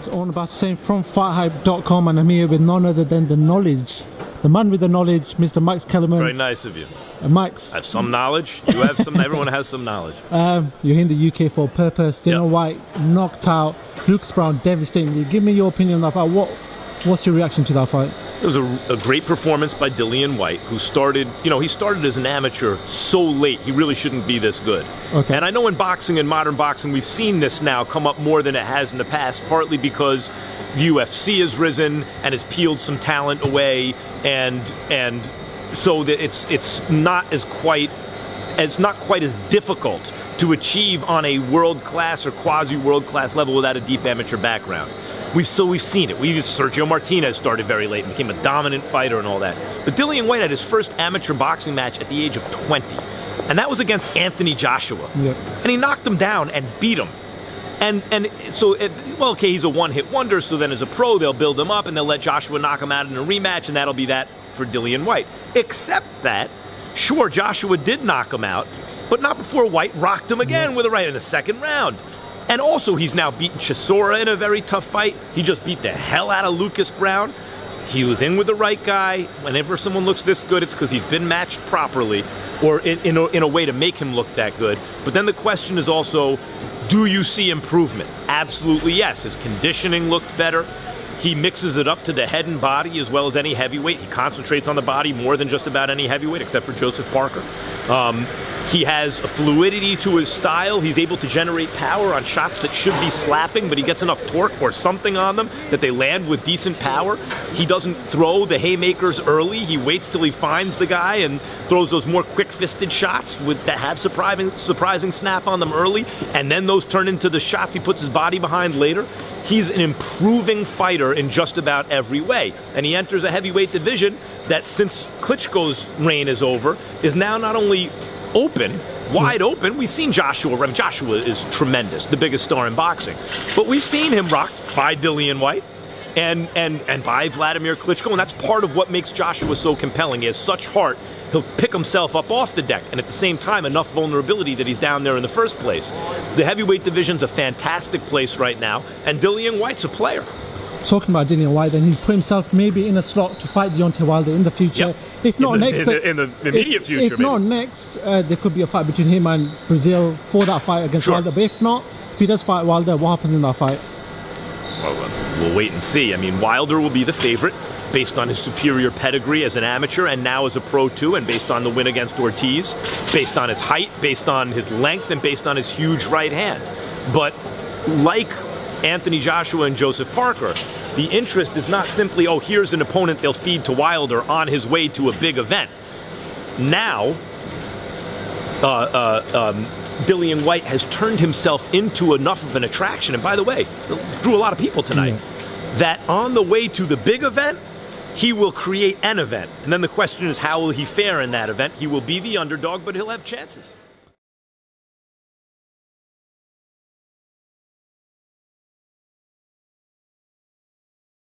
It's all about saying from FightHype.com, and I'm here with none other than the knowledge, the man with the knowledge, Mr. Max Kellerman. Very nice of you. Max, I have some knowledge. You have some. Everyone has some knowledge. You're in the UK for a purpose. Dillian Whyte knocked out Lucas Browne devastatingly. Give me your opinion on that fight. What's your reaction to that fight? It was a great performance by Dillian Whyte, who started, he started as an amateur so late. He really shouldn't be this good. Okay. And I know in boxing and modern boxing, we've seen this now come up more than it has in the past, partly because the UFC has risen and has peeled some talent away, and so that it's not quite as difficult to achieve on a world-class or quasi-world-class level without a deep amateur background. We've seen it. Sergio Martinez started very late and became a dominant fighter and all that. But Dillian Whyte had his first amateur boxing match at the age of 20. And that was against Anthony Joshua. Yep. And he knocked him down and beat him. Okay, he's a one-hit wonder, so then as a pro, they'll build him up and they'll let Joshua knock him out in a rematch, and that'll be that for Dillian Whyte. Except that, sure, Joshua did knock him out, but not before Whyte rocked him again with a right in the second round. And also, he's now beaten Chisora in a very tough fight. He just beat the hell out of Lucas Browne. He was in with the right guy. Whenever someone looks this good, it's because he's been matched properly, or in a way to make him look that good. But then the question is also, do you see improvement? Absolutely yes. His conditioning looked better. He mixes it up to the head and body as well as any heavyweight. He concentrates on the body more than just about any heavyweight, except for Joseph Parker. He has a fluidity to his style. He's able to generate power on shots that should be slapping, but he gets enough torque or something on them that they land with decent power. He doesn't throw the haymakers early. He waits till he finds the guy and throws those more quick-fisted shots that have surprising snap on them early, and then those turn into the shots he puts his body behind later. He's an improving fighter in just about every way. And he enters a heavyweight division that, since Klitschko's reign is over, is now not only open, wide open. We've seen Joshua. I mean, Joshua is tremendous, the biggest star in boxing. But we've seen him rocked by Dillian Whyte and by Vladimir Klitschko, and that's part of what makes Joshua so compelling. He has such heart. He'll pick himself up off the deck, and at the same time, enough vulnerability that he's down there in the first place. The heavyweight division's a fantastic place right now, and Dillian Whyte's a player. Talking about Dillian Whyte, then he's put himself maybe in a slot to fight Deontay Wilder in the future. Yep. If not next, in the immediate future. If not next, there could be a fight between him and Brazil for that fight against Wilder. But if not, if he does fight Wilder, what happens in that fight? Well, we'll wait and see. I mean, Wilder will be the favorite based on his superior pedigree as an amateur and now as a pro too, and based on the win against Ortiz, based on his height, based on his length, and based on his huge right hand. But like Anthony Joshua and Joseph Parker, the interest is not simply, oh, here's an opponent they'll feed to Wilder on his way to a big event. Now, Dillian Whyte has turned himself into enough of an attraction, and by the way, drew a lot of people tonight, that on the way to the big event, he will create an event. And then the question is, how will he fare in that event? He will be the underdog, but he'll have chances.